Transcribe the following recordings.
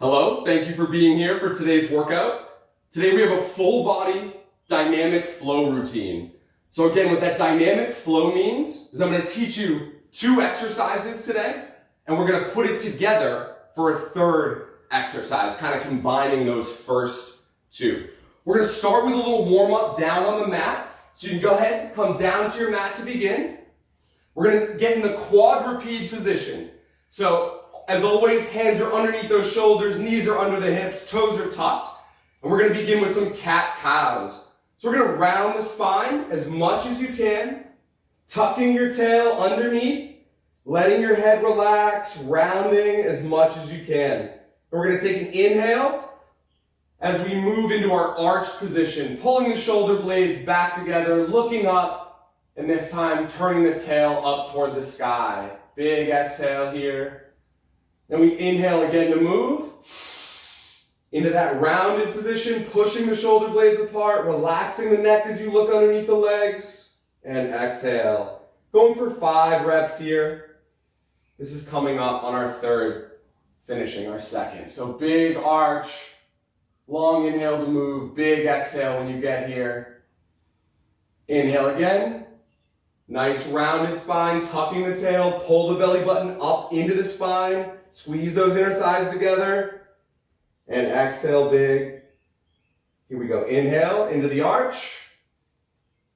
Hello, thank you for being here for today's workout. Today we have a full body dynamic flow routine. So again, what that dynamic flow means is I'm going to teach you 2 exercises today, and we're going to put it together for a 3rd exercise, kind of combining those first 2. We're going to start with a little warm up down on the mat. So you can go ahead, come down to your mat to begin. We're going to get in the quadruped position. So as always, hands are underneath those shoulders, knees are under the hips, toes are tucked. And we're going to begin with some cat-cows. So we're going to round the spine as much as you can, tucking your tail underneath, letting your head relax, rounding as much as you can. And we're going to take an inhale as we move into our arched position, pulling the shoulder blades back together, looking up, and this time turning the tail up toward the sky. Big exhale here. Then we inhale again to move into that rounded position, pushing the shoulder blades apart, relaxing the neck as you look underneath the legs, and exhale. Going for 5 reps here. This is coming up on our 3rd, finishing our 2nd. So big arch, long inhale to move, big exhale when you get here. Inhale again. Nice rounded spine, tucking the tail, pull the belly button up into the spine, squeeze those inner thighs together, and exhale big. Here we go, inhale into the arch,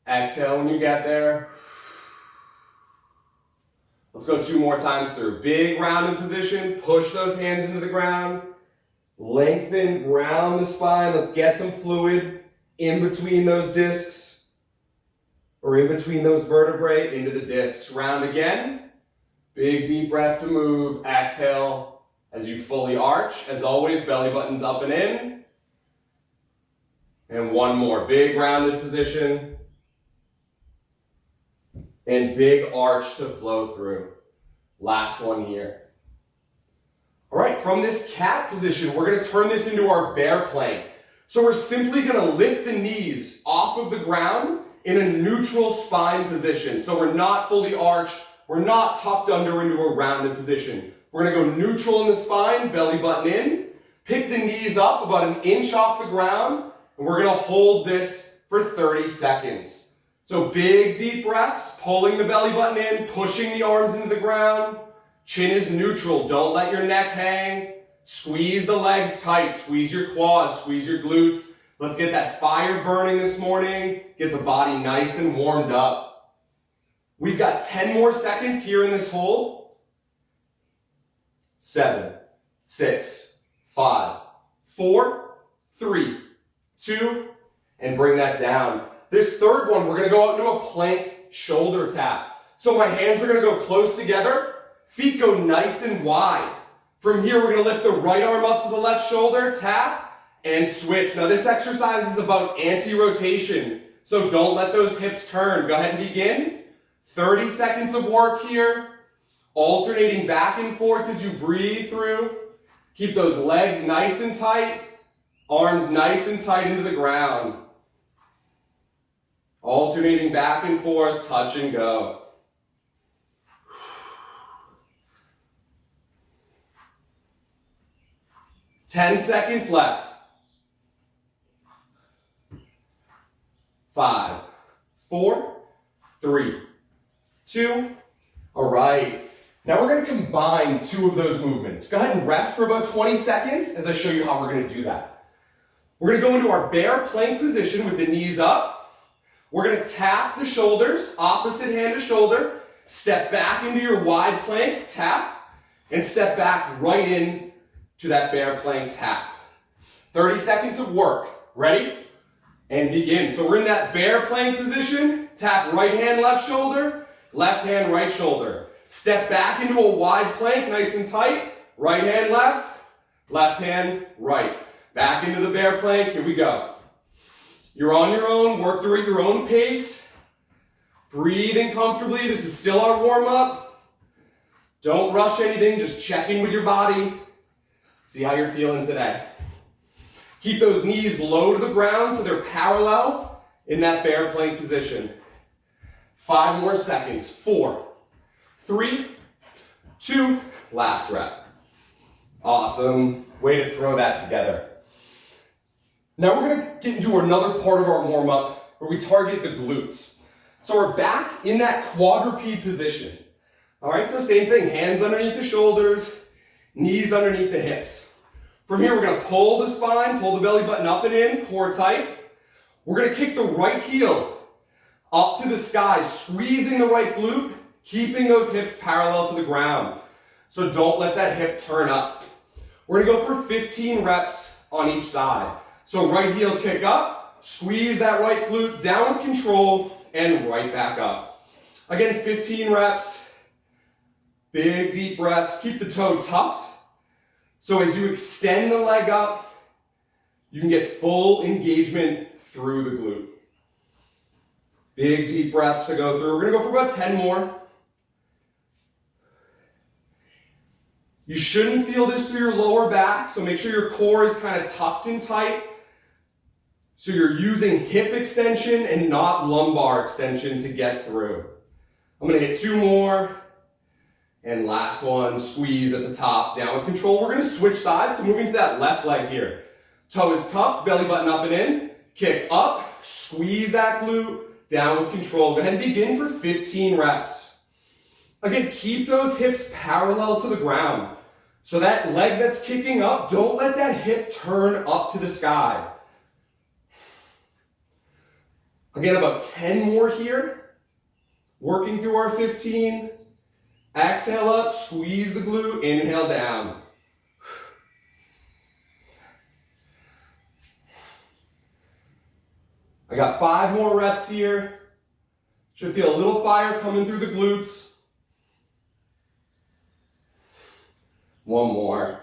exhale when you get there. Let's go 2 more times through. Big rounded position, push those hands into the ground, lengthen, round the spine, let's get some fluid in between those discs. Or in between those vertebrae into the discs. Round again. Big deep breath to move. Exhale as you fully arch. As always, belly button's up and in. And 1 more. Big rounded position. And big arch to flow through. Last one here. All right, from this cat position, we're going to turn this into our bear plank. So we're simply going to lift the knees off of the ground in a neutral spine position. So we're not fully arched, we're not tucked under into a rounded position. We're gonna go neutral in the spine, belly button in, pick the knees up about 1 inch off the ground, and we're gonna hold this for 30 seconds. So big deep breaths, pulling the belly button in, pushing the arms into the ground. Chin is neutral, don't let your neck hang. Squeeze the legs tight, squeeze your quads, squeeze your glutes. Let's get that fire burning this morning. Get the body nice and warmed up. We've got 10 more seconds here in this hold. 7, 6, 5, 4, 3, 2, and bring that down. This 3rd one, we're gonna go out into a plank shoulder tap. So my hands are gonna go close together, feet go nice and wide. From here, we're gonna lift the right arm up to the left shoulder, tap, and switch. Now this exercise is about anti-rotation, so don't let those hips turn. Go ahead and begin. 30 seconds of work here, alternating back and forth as you breathe through. Keep those legs nice and tight, arms nice and tight into the ground. Alternating back and forth, touch and go. Ten seconds left. 5, 4, 3, 2. All right. Now we're going to combine 2 of those movements. Go ahead and rest for about 20 seconds as I show you how we're going to do that. We're going to go into our bear plank position with the knees up. We're going to tap the shoulders, opposite hand to shoulder. Step back into your wide plank, tap, and step back right in to that bear plank tap. 30 seconds of work. Ready? And begin. So we're in that bear plank position. Tap right hand, left shoulder, left hand, right shoulder. Step back into a wide plank, nice and tight. Right hand, left hand, right. Back into the bear plank. Here we go. You're on your own. Work through at your own pace. Breathing comfortably. This is still our warm up. Don't rush anything. Just check in with your body. See how you're feeling today. Keep those knees low to the ground so they're parallel in that bear plank position. 5 more seconds. 4, 3, 2, last rep. Awesome. Way to throw that together. Now we're gonna get into another part of our warm-up where we target the glutes. So we're back in that quadruped position. All right, so same thing, hands underneath the shoulders, knees underneath the hips. From here, we're gonna pull the spine, pull the belly button up and in, core tight. We're gonna kick the right heel up to the sky, squeezing the right glute, keeping those hips parallel to the ground. So don't let that hip turn up. We're gonna go for 15 reps on each side. So right heel kick up, squeeze that right glute down with control, and right back up. Again, 15 reps, big deep breaths, keep the toe tucked. So as you extend the leg up, you can get full engagement through the glute. Big deep breaths to go through. We're gonna go for about 10 more. You shouldn't feel this through your lower back, so make sure your core is kind of tucked and tight. So you're using hip extension and not lumbar extension to get through. I'm gonna hit 2 more. And last one, squeeze at the top, down with control. We're gonna switch sides, so moving to that left leg here. Toe is tucked, belly button up and in. Kick up, squeeze that glute, down with control. Go ahead and begin for 15 reps. Again, keep those hips parallel to the ground. So that leg that's kicking up, don't let that hip turn up to the sky. Again, about 10 more here. Working through our 15. Exhale up, squeeze the glute, inhale down. I got 5 more reps here. Should feel a little fire coming through the glutes. 1 more.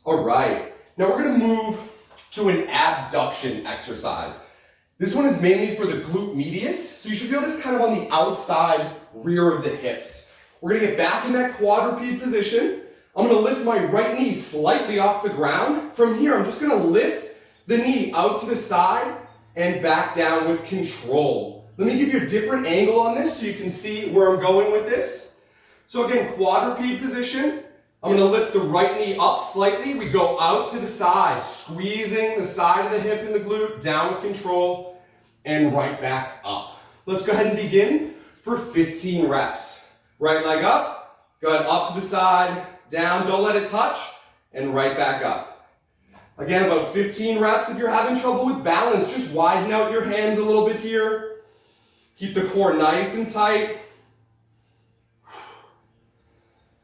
All right, now we're gonna move to an abduction exercise. This one is mainly for the glute medius, so you should feel this kind of on the outside rear of the hips. We're gonna get back in that quadruped position. I'm gonna lift my right knee slightly off the ground. From here, I'm just gonna lift the knee out to the side and back down with control. Let me give you a different angle on this so you can see where I'm going with this. So again, quadruped position. I'm gonna lift the right knee up slightly. We go out to the side, squeezing the side of the hip and the glute, down with control, and right back up. Let's go ahead and begin for 15 reps. Right leg up, go ahead up to the side, down, don't let it touch, and right back up. Again, about 15 reps. If you're having trouble with balance, just widen out your hands a little bit here. Keep the core nice and tight.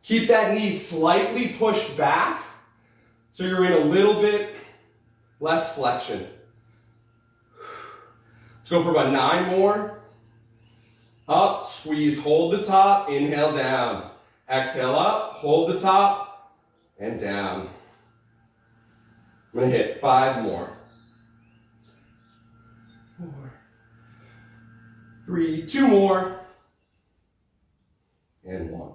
Keep that knee slightly pushed back so you're in a little bit less flexion. Let's go for about 9 more. Up, squeeze, hold the top, inhale down. Exhale up, hold the top, and down. I'm gonna hit 5 more. 4, 3, 2 more, and 1.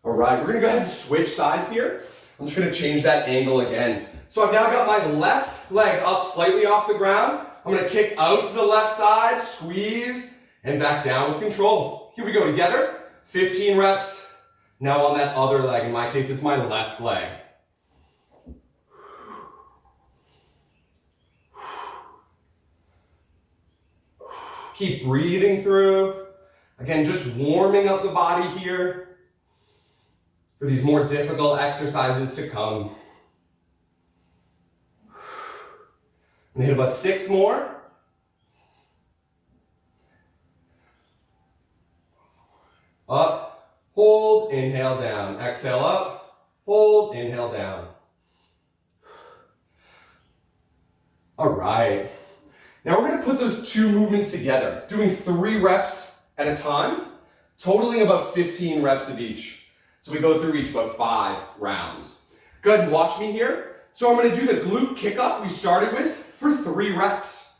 All right, we're gonna go ahead and switch sides here. I'm just gonna change that angle again. So I've now got my left leg up slightly off the ground. I'm gonna kick out to the left side, squeeze, and back down with control. Here we go together, 15 reps. Now on that other leg, in my case, it's my left leg. Keep breathing through. Again, just warming up the body here for these more difficult exercises to come. I'm gonna hit about 6 more. Up, hold, inhale down. Exhale up, hold, inhale down. All right. Now we're gonna put those 2 movements together, doing 3 reps at a time, totaling about 15 reps of each. So we go through each about 5 rounds. Go ahead and watch me here. So I'm gonna do the glute kick up we started with for 3 reps.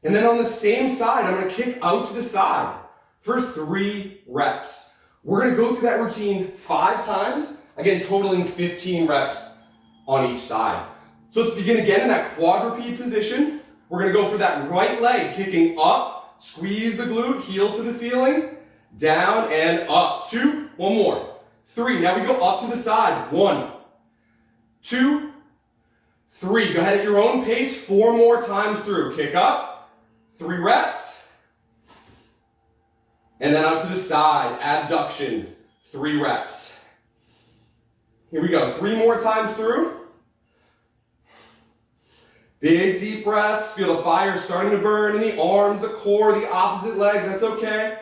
And then on the same side, I'm gonna kick out to the side for 3 reps. We're gonna go through that routine 5 times, again, totaling 15 reps on each side. So let's begin again in that quadruped position. We're gonna go for that right leg, kicking up, squeeze the glute, heel to the ceiling, down and up. 2, 1 more. 3, now we go up to the side. 1, 2, 3. Go ahead at your own pace, 4 more times through. Kick up, 3 reps. And then out to the side, abduction, 3 reps. Here we go, 3 more times through. Big deep breaths, feel the fire starting to burn in the arms, the core, the opposite leg, that's okay.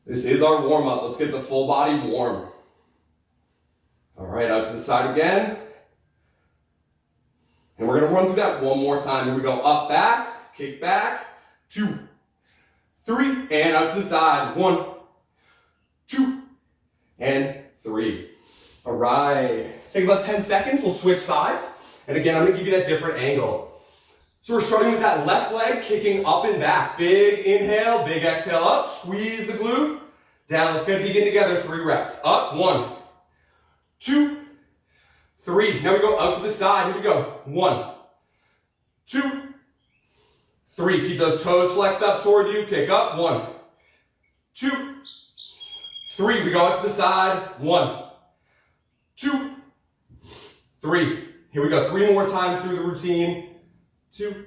This is our warm-up. Let's get the full body warm. All right, out to the side again. And we're gonna run through that one more time. Here we go, up, back, kick back, 2, 3, and out to the side. 1, 2, and 3. All right, take about 10 seconds, we'll switch sides. And again, I'm gonna give you that different angle. So we're starting with that left leg, kicking up and back. Big inhale, big exhale up, squeeze the glute. Down, let's begin together, 3 reps. Up, 1, 2, 3. Now we go out to the side, here we go. 1, 2, 3. Keep those toes flexed up toward you, kick up. 1, 2, 3. We go out to the side. 1, 2, 3. Here we go, 3 more times through the routine. 2,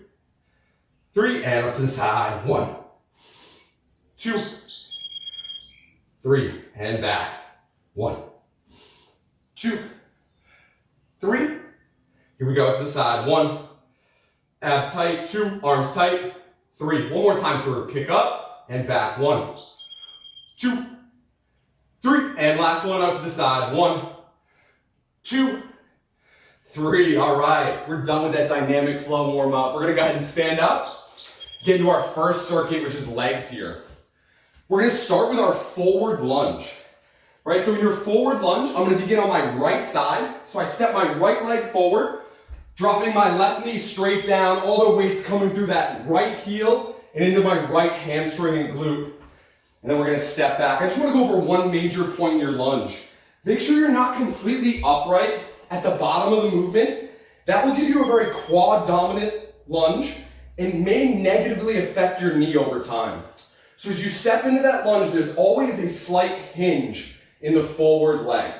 3, and up to the side. 1, 2, 3, and back. 1, 2, 3. Here we go, up to the side. 1, abs tight. 2, arms tight. 3, one more time through. Kick up and back. 1, 2, 3, and last one out to the side. 1, 2, 3, all right, we're done with that dynamic flow warm up. We're gonna go ahead and stand up, get into our first circuit, which is legs here. We're gonna start with our forward lunge, right? So in your forward lunge, I'm gonna begin on my right side. So I step my right leg forward, dropping my left knee straight down, all the weight's coming through that right heel and into my right hamstring and glute. And then we're gonna step back. I just wanna go over one major point in your lunge. Make sure you're not completely upright at the bottom of the movement. That will give you a very quad dominant lunge and may negatively affect your knee over time. So as you step into that lunge, there's always a slight hinge in the forward leg.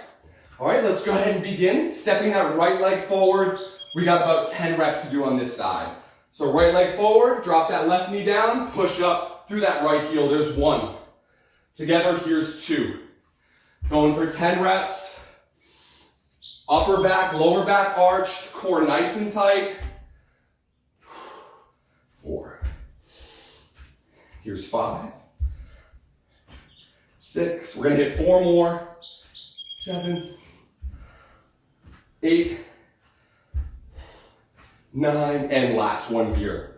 All right, let's go ahead and begin. Stepping that right leg forward. We got about 10 reps to do on this side. So right leg forward, drop that left knee down, push up through that right heel. There's 1. Together, here's 2. Going for 10 reps. Upper back, lower back arched, core nice and tight. 4. Here's 5. 6. We're gonna hit 4 more. 7. 8. 9, and last one here.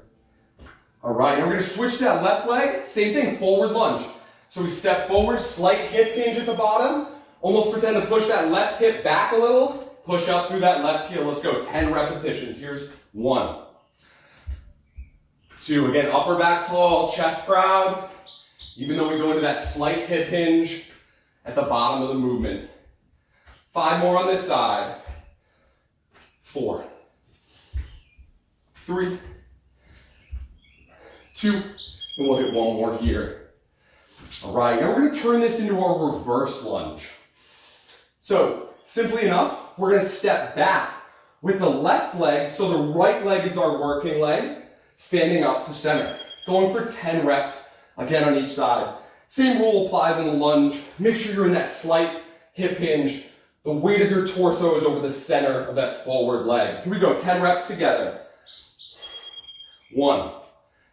All right, now we're gonna switch that left leg. Same thing, forward lunge. So we step forward, slight hip hinge at the bottom. Almost pretend to push that left hip back a little. Push up through that left heel. Let's go, 10 repetitions. Here's 1. 2, again, upper back tall, chest proud. Even though we go into that slight hip hinge at the bottom of the movement. 5 more on this side. 4. 3. 2, and we'll hit 1 more here. All right, now we're gonna turn this into our reverse lunge. So, simply enough, we're gonna step back with the left leg, so the right leg is our working leg, standing up to center. Going for 10 reps, again on each side. Same rule applies in the lunge. Make sure you're in that slight hip hinge. The weight of your torso is over the center of that forward leg. Here we go, 10 reps together. 1,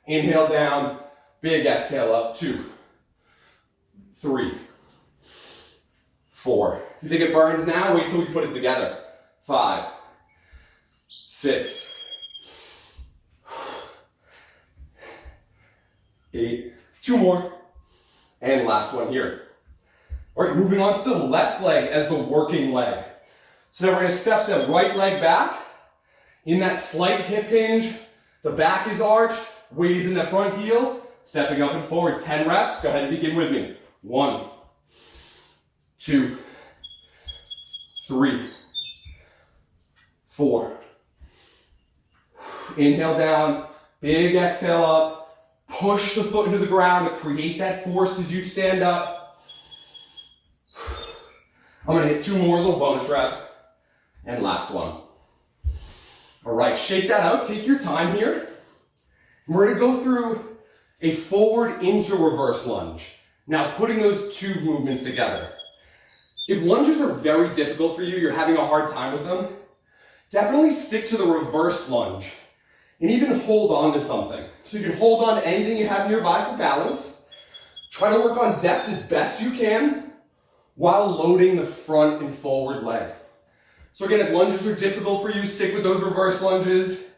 inhale down, big exhale up. 2, 3, 4. You think it burns now? Wait till we put it together. 5, 6, 8, 2 more, and last one here. All right, moving on to the left leg as the working leg. So now we're gonna step the right leg back. In that slight hip hinge, the back is arched, weight is in the front heel, stepping up and forward, 10 reps. Go ahead and begin with me. 1, 2, 3, 4. Inhale down, big exhale up. Push the foot into the ground to create that force as you stand up. I'm gonna hit 2 more, little bonus rep. And last one. All right, shake that out, take your time here. We're gonna go through a forward into reverse lunge. Now putting those two movements together. If lunges are very difficult for you, you're having a hard time with them, definitely stick to the reverse lunge and even hold on to something. So you can hold on to anything you have nearby for balance. Try to work on depth as best you can while loading the front and forward leg. So again, if lunges are difficult for you, stick with those reverse lunges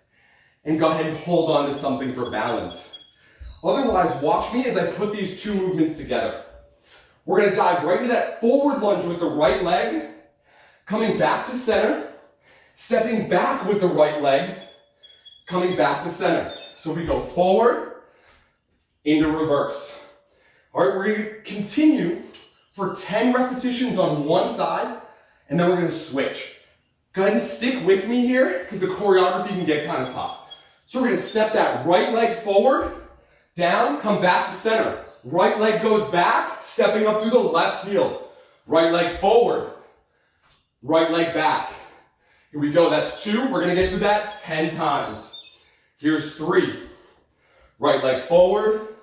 and go ahead and hold on to something for balance. Otherwise, watch me as I put these two movements together. We're gonna dive right into that forward lunge with the right leg, coming back to center, stepping back with the right leg, coming back to center. So we go forward, into reverse. All right, we're gonna continue for 10 repetitions on one side, and then we're gonna switch. Go ahead and stick with me here, because the choreography can get kind of tough. So we're gonna step that right leg forward, down, come back to center. Right leg goes back, stepping up through the left heel. Right leg forward, right leg back. Here we go, that's 2. We're gonna get through that 10 times. Here's 3. Right leg forward,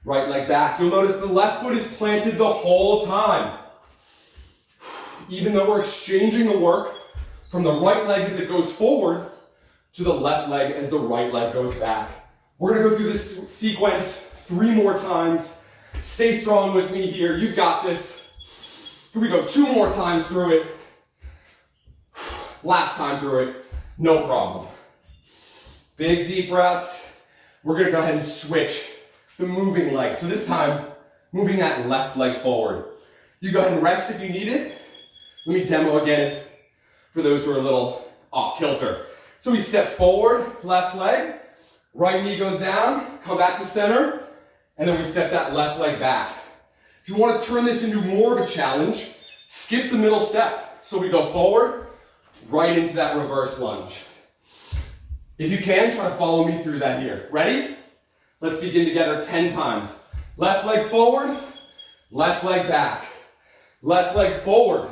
right leg back. You'll notice the left foot is planted the whole time. Even though we're exchanging the work from the right leg as it goes forward to the left leg as the right leg goes back. We're gonna go through this sequence 3 more times. Stay strong with me here, you've got this. Here we go, 2 more times through it. Last time through it, no problem. Big deep breaths. We're gonna go ahead and switch the moving leg. So this time, moving that left leg forward. You go ahead and rest if you need it. Let me demo again for those who are a little off kilter. So we step forward, left leg, right knee goes down, come back to center, and then we step that left leg back. If you want to turn this into more of a challenge, skip the middle step. So we go forward, right into that reverse lunge. If you can, try to follow me through that here. Ready? Let's begin together 10 times. Left leg forward, left leg back. Left leg forward,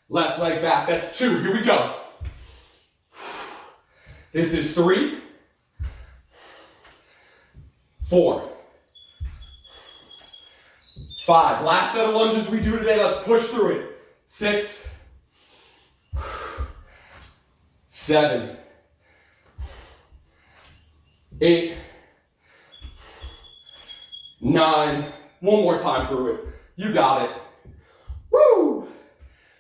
left leg back. That's 2, here we go. This is 3, 4, 5. Last set of lunges we do today, let's push through it. 6, 7, 8, 9. One more time through it. You got it. Woo!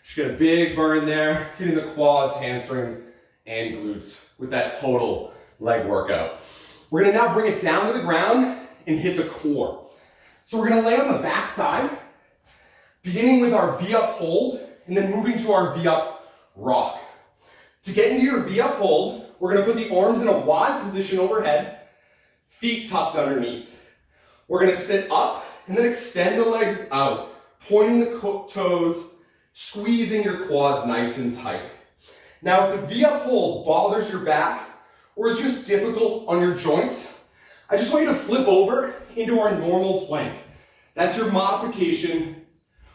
Just get a big burn there, hitting the quads, hamstrings, and glutes with that total leg workout. We're gonna now bring it down to the ground and hit the core. So we're gonna lay on the back side, beginning with our V-up hold, and then moving to our V-up rock. To get into your V-up hold, we're gonna put the arms in a wide position overhead, feet tucked underneath. We're gonna sit up and then extend the legs out, pointing the toes, squeezing your quads nice and tight. Now, if the V-up hold bothers your back or is just difficult on your joints, I just want you to flip over into our normal plank. That's your modification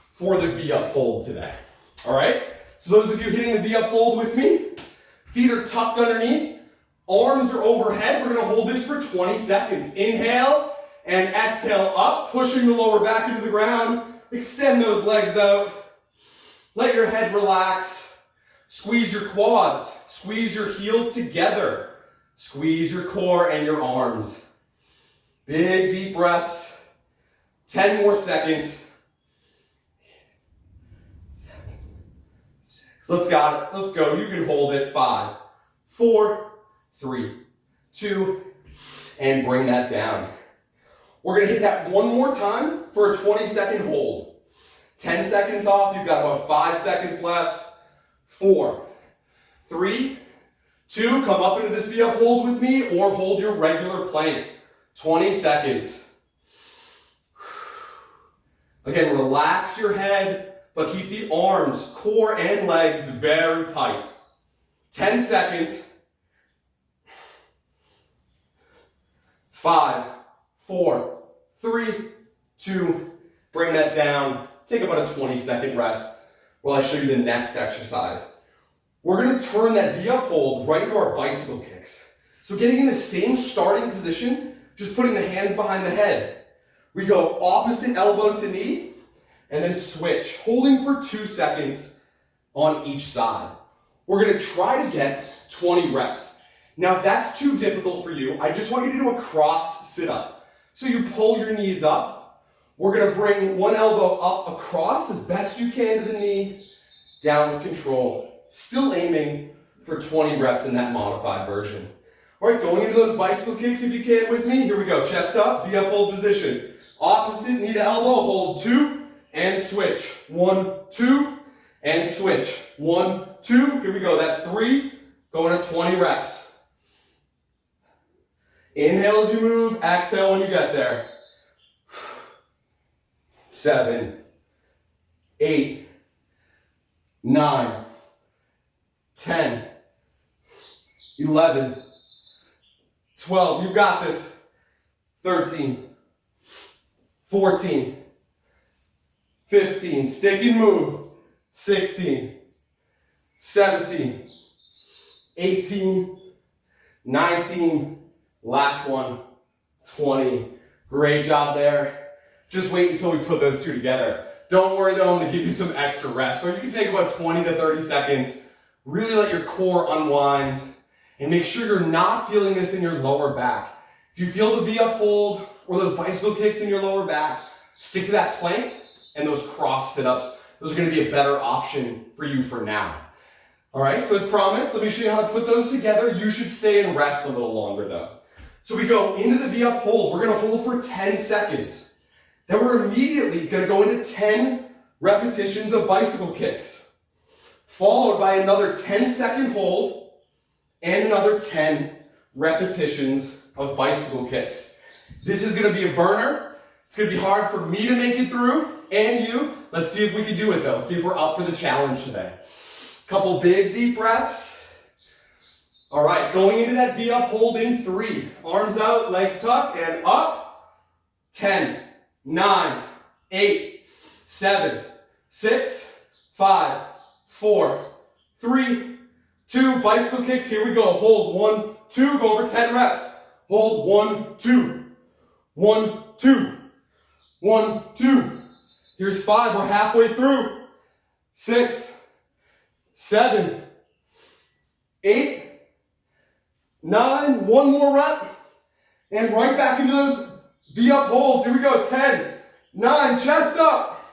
for the V-up hold today. All right? So those of you hitting the V-up hold with me, feet are tucked underneath, arms are overhead. We're gonna hold this for 20 seconds. Inhale and exhale up, pushing the lower back into the ground. Extend those legs out. Let your head relax. Squeeze your quads. Squeeze your heels together. Squeeze your core and your arms. Big deep breaths. 10 more seconds. 7, 6. Let's got it. Let's go. You can hold it. 5, 4, 3, 2, and bring that down. We're gonna hit that one more time for a 20-second hold. 10 seconds off, you've got about 5 seconds left. 4, 3, 2, come up into this V-up hold with me or hold your regular plank. 20 seconds. Again, relax your head, but keep the arms, core, and legs very tight. 10 seconds. 5, 4, 3, 2, bring that down. Take about a 20-second rest while I show you the next exercise. we're gonna turn that V up hold right into our bicycle kicks. So getting in the same starting position, just putting the hands behind the head. We go opposite elbow to knee, and then switch, holding for 2 seconds on each side. We're gonna try to get 20 reps. Now, if that's too difficult for you, I just want you to do a cross sit-up. So you pull your knees up. We're gonna bring one elbow up across as best you can to the knee, down with control. Still aiming for 20 reps in that modified version. All right, going into those bicycle kicks if you can with me. Here we go, chest up, V up hold position. Opposite knee to elbow, hold 2, and switch. 1, 2, and switch. 1, 2, here we go, that's 3, going to 20 reps. Inhale as you move, exhale when you get there. 7, 8, 9, 10, 11, 12, you got this. 13, 14, 15, stick and move. 16, 17, 18, 19, last one, 20. Great job there. Just wait until we put those two together. Don't worry though, I'm gonna give you some extra rest. So you can take about 20 to 30 seconds, really let your core unwind, and make sure you're not feeling this in your lower back. If you feel the V up hold or those bicycle kicks in your lower back, stick to that plank and those cross sit-ups. Those are gonna be a better option for you for now. All right, so as promised, let me show you how to put those together. You should stay and rest a little longer though. So we go into the V up hold. We're gonna hold for 10 seconds. Then we're immediately gonna go into 10 repetitions of bicycle kicks, followed by another 10-second hold and another 10 repetitions of bicycle kicks. This is gonna be a burner. It's gonna be hard for me to make it through and you. Let's see if we can do it though. Let's see if we're up for the challenge today. Couple big deep breaths. All right, going into that V up hold in 3. Arms out, legs tucked, and up. 10, 9, 8, 7, 6, 5, 4, 3, 2. Bicycle kicks, here we go. Hold 1, 2, go over 10 reps. Hold 1, 2, 1, 2, 1, 2. Here's 5, we're halfway through. 6, 7, 8, 9, one more rep, and right back into those V up holds. Here we go, 10, 9, chest up,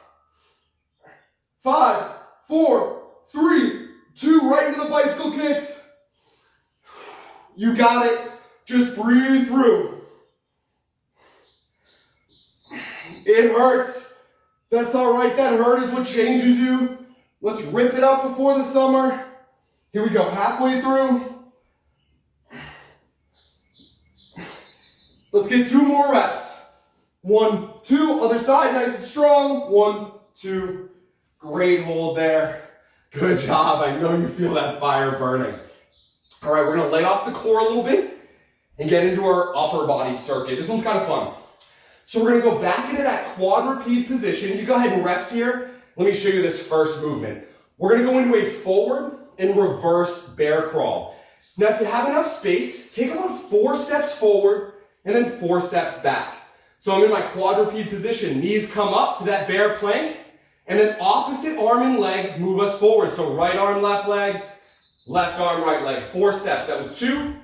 5, 4, 3, 2, right into the bicycle kicks. You got it, just breathe through. It hurts, that's all right, that hurt is what changes you. Let's rip it up before the summer. Here we go, halfway through. Let's get 2 more reps. 1, 2, other side, nice and strong. 1, 2, great hold there. Good job, I know you feel that fire burning. All right, we're gonna lay off the core a little bit and get into our upper body circuit. This one's kind of fun. So we're gonna go back into that quad repeat position. You go ahead and rest here. Let me show you this first movement. We're gonna go into a forward and reverse bear crawl. Now, if you have enough space, take about 4 steps forward and then 4 steps back. So I'm in my quad repeat position. Knees come up to that bear plank, and then opposite arm and leg move us forward. So right arm, left leg, left arm, right leg. 4 steps. That was 2,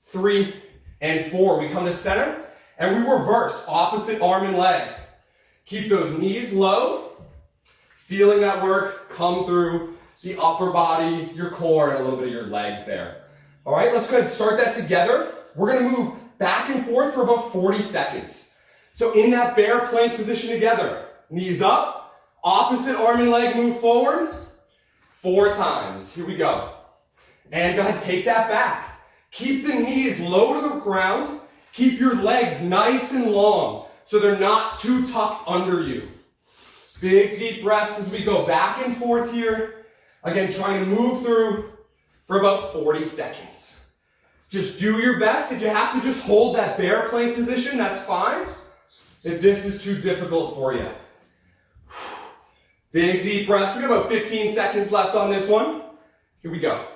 3, and 4. We come to center, and we reverse opposite arm and leg. Keep those knees low, feeling that work come through the upper body, your core, and a little bit of your legs there. All right, let's go ahead and start that together. We're gonna move back and forth for about 40 seconds. So in that bear plank position together, knees up, opposite arm and leg move forward, 4 times. Here we go. And go ahead and take that back. Keep the knees low to the ground. Keep your legs nice and long so they're not too tucked under you. Big deep breaths as we go back and forth here. Again, trying to move through for about 40 seconds. Just do your best. If you have to just hold that bear plank position, that's fine. If this is too difficult for you. Big deep breaths. We got about 15 seconds left on this one. Here we go.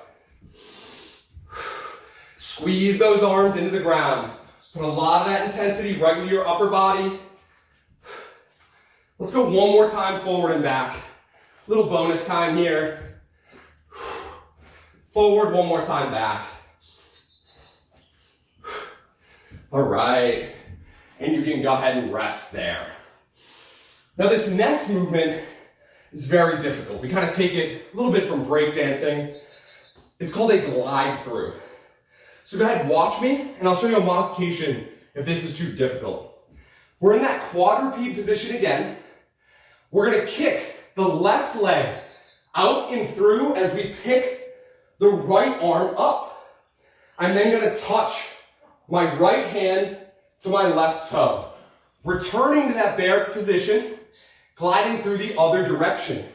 Squeeze those arms into the ground. Put a lot of that intensity right into your upper body. Let's go one more time forward and back. Little bonus time here. Forward, one more time back. All right. And you can go ahead and rest there. Now this next movement is very difficult. We kind of take it a little bit from breakdancing. It's called a glide through. So go ahead and watch me, and I'll show you a modification if this is too difficult. We're in that quadruped position again. We're gonna kick the left leg out and through as we pick the right arm up. I'm then gonna touch my right hand to my left toe. Returning to that bear position, gliding through the other direction.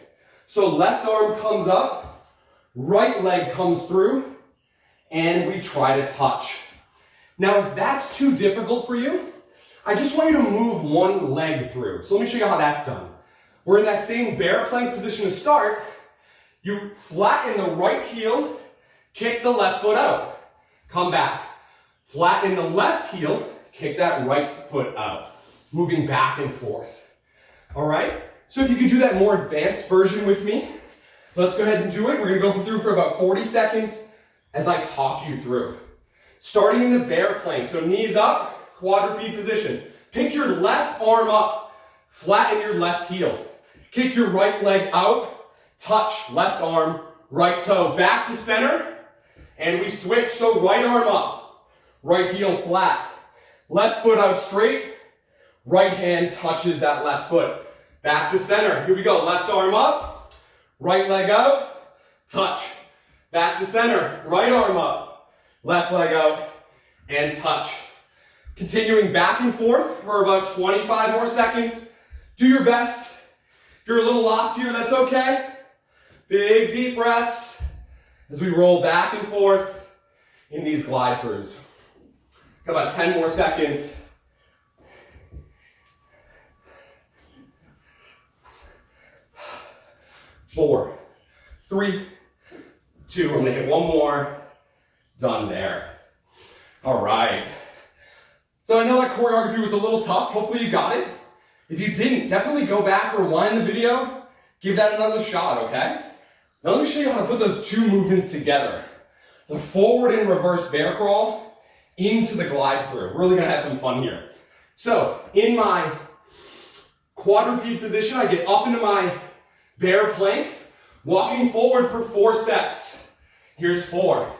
So left arm comes up, right leg comes through, and we try to touch. Now, if that's too difficult for you, I just want you to move one leg through. So let me show you how that's done. We're in that same bear plank position to start. You flatten the right heel, kick the left foot out. Come back. Flatten the left heel, kick that right foot out. Moving back and forth. All right? So if you could do that more advanced version with me, let's go ahead and do it. We're gonna go through for about 40 seconds as I talk you through. Starting in the bear plank, so knees up, quadruped position. Pick your left arm up, flatten your left heel. Kick your right leg out, touch left arm, right toe, back to center, and we switch. So right arm up, right heel flat, left foot out straight, right hand touches that left foot. Back to center, here we go, left arm up, right leg out, touch. Back to center, right arm up, left leg out, and touch. Continuing back and forth for about 25 more seconds. Do your best. If you're a little lost here, that's okay. Big deep breaths as we roll back and forth in these glide throughs. Got about 10 more seconds. Four, three, two, I'm gonna hit one more, done there. All right. So I know that choreography was a little tough, hopefully you got it. If you didn't, definitely go back, rewind the video, give that another shot, okay? Now let me show you how to put those two movements together. The forward and reverse bear crawl into the glide through. We're really gonna have some fun here. So in my quadruped position, I get up into my bear plank, walking forward for 4 steps. Here's 4.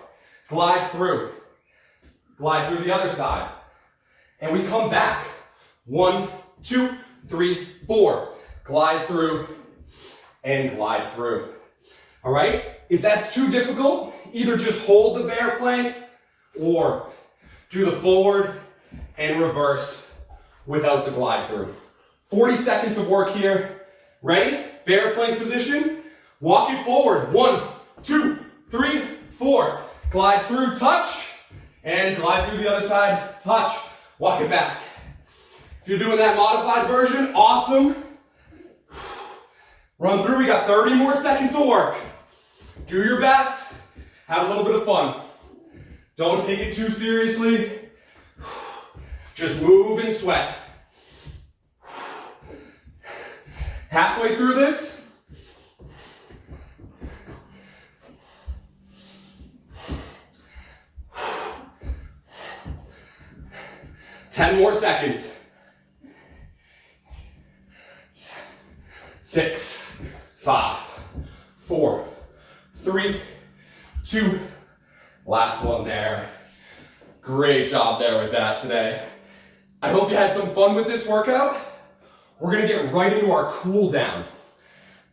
Glide through. Glide through the other side. And we come back. 1, 2, 3, 4. Glide through and glide through. All right? If that's too difficult, either just hold the bear plank or do the forward and reverse without the glide through. 40 seconds of work here. Ready? Bear plank position. Walk it forward. 1, 2, 3, 4. Glide through, touch, and glide through the other side, touch. Walk it back. If you're doing that modified version, awesome. Run through, we got 30 more seconds of work. Do your best, have a little bit of fun. Don't take it too seriously. Just move and sweat. Halfway through this, ten more seconds. 6, 5, 4, 3, 2. Last one there. Great job there with that today. I hope you had some fun with this workout. We're gonna get right into our cool down.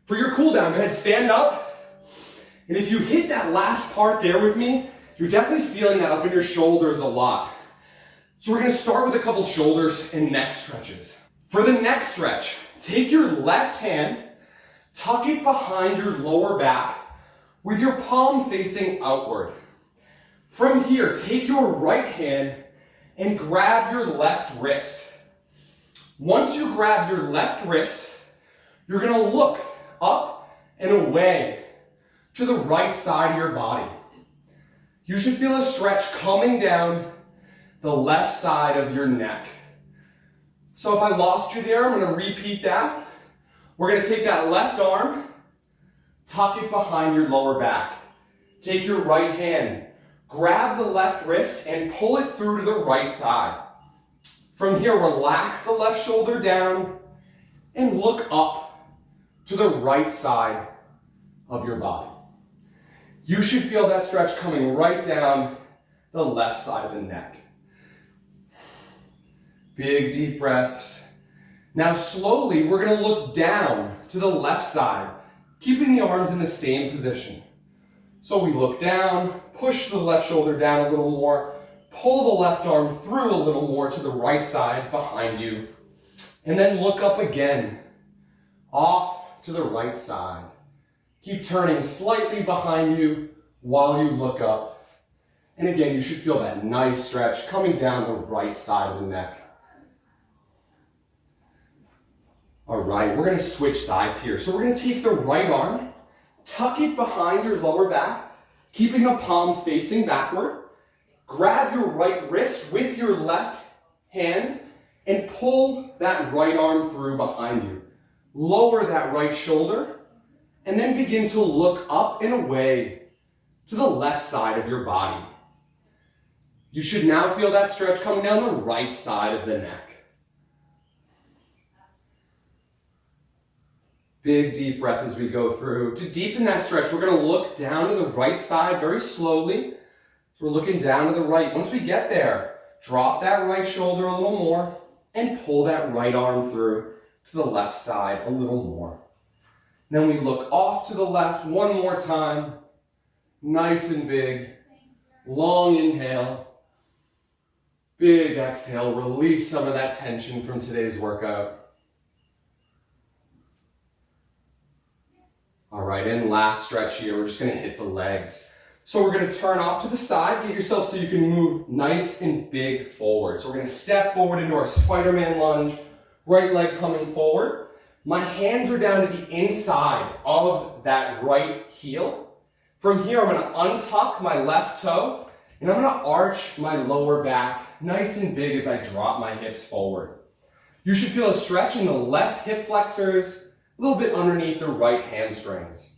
For your cool down, go ahead, stand up. And if you hit that last part there with me, you're definitely feeling that up in your shoulders a lot. So we're gonna start with a couple shoulders and neck stretches. For the neck stretch, take your left hand, tuck it behind your lower back with your palm facing outward. From here, take your right hand and grab your left wrist. Once you grab your left wrist, you're gonna look up and away to the right side of your body. You should feel a stretch coming down the left side of your neck. So if I lost you there, I'm going to repeat that. We're going to take that left arm, tuck it behind your lower back. Take your right hand, grab the left wrist and pull it through to the right side. From here, relax the left shoulder down and look up to the right side of your body. You should feel that stretch coming right down the left side of the neck. Big deep breaths. Now slowly, we're going to look down to the left side, keeping the arms in the same position. So we look down, push the left shoulder down a little more, pull the left arm through a little more to the right side behind you, and then look up again, off to the right side. Keep turning slightly behind you while you look up. And again, you should feel that nice stretch coming down the right side of the neck. All right, we're going to switch sides here. So we're going to take the right arm, tuck it behind your lower back, keeping the palm facing backward. Grab your right wrist with your left hand and pull that right arm through behind you. Lower that right shoulder and then begin to look up and away to the left side of your body. You should now feel that stretch coming down the right side of the neck. Big deep breath as we go through. To deepen that stretch, we're going to look down to the right side very slowly. So we're looking down to the right. Once we get there, drop that right shoulder a little more and pull that right arm through to the left side a little more. Then we look off to the left one more time. Nice and big. Long inhale. Big exhale. Release some of that tension from today's workout. All right, and last stretch here, we're just going to hit the legs. So we're going to turn off to the side, get yourself so you can move nice and big forward. So we're going to step forward into our Spider-Man lunge, right leg coming forward. My hands are down to the inside of that right heel. From here, I'm going to untuck my left toe, and I'm going to arch my lower back nice and big as I drop my hips forward. You should feel a stretch in the left hip flexors, a little bit underneath the right hamstrings.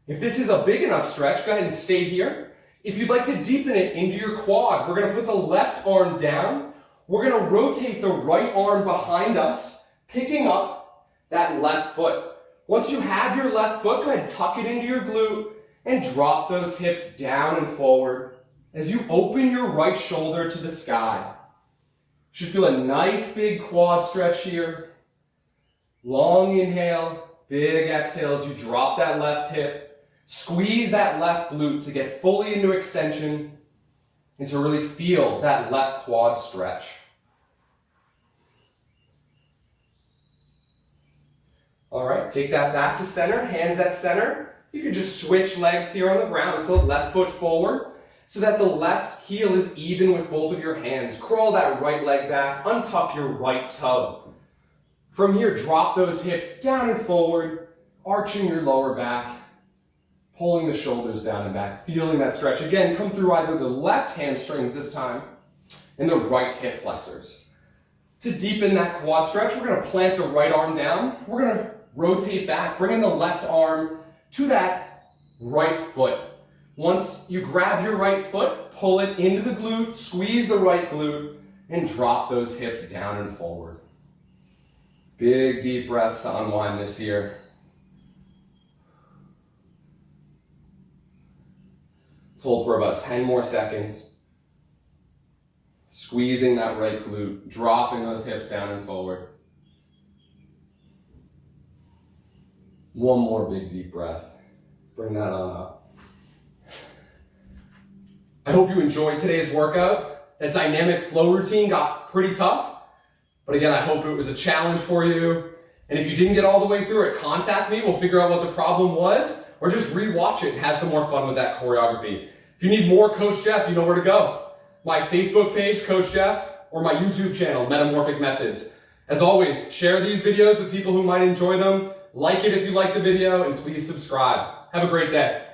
If this is a big enough stretch, go ahead and stay here. If you'd like to deepen it into your quad, we're going to put the left arm down. We're going to rotate the right arm behind us, picking up that left foot. Once you have your left foot, go ahead and tuck it into your glute and drop those hips down and forward as you open your right shoulder to the sky. You should feel a nice big quad stretch here. Long inhale, big exhale as you drop that left hip. Squeeze that left glute to get fully into extension and to really feel that left quad stretch. All right, take that back to center, hands at center. You can just switch legs here on the ground. So left foot forward so that the left heel is even with both of your hands. Crawl that right leg back, untuck your right toe. From here, drop those hips down and forward, arching your lower back, pulling the shoulders down and back, feeling that stretch. Again, come through either the left hamstrings this time and the right hip flexors. To deepen that quad stretch, we're going to plant the right arm down. We're going to rotate back, bringing the left arm to that right foot. Once you grab your right foot, pull it into the glute, squeeze the right glute, and drop those hips down and forward. Big deep breaths to unwind this here. Let's hold for about 10 more seconds. Squeezing that right glute, dropping those hips down and forward. One more big deep breath. Bring that on up. I hope you enjoyed today's workout. That dynamic flow routine got pretty tough. But again, I hope it was a challenge for you. And if you didn't get all the way through it, contact me. We'll figure out what the problem was, or just re-watch it and have some more fun with that choreography. If you need more Coach Jeff, you know where to go. My Facebook page, Coach Jeff, or my YouTube channel, Metamorphic Methods. As always, share these videos with people who might enjoy them. Like it if you like the video, and please subscribe. Have a great day.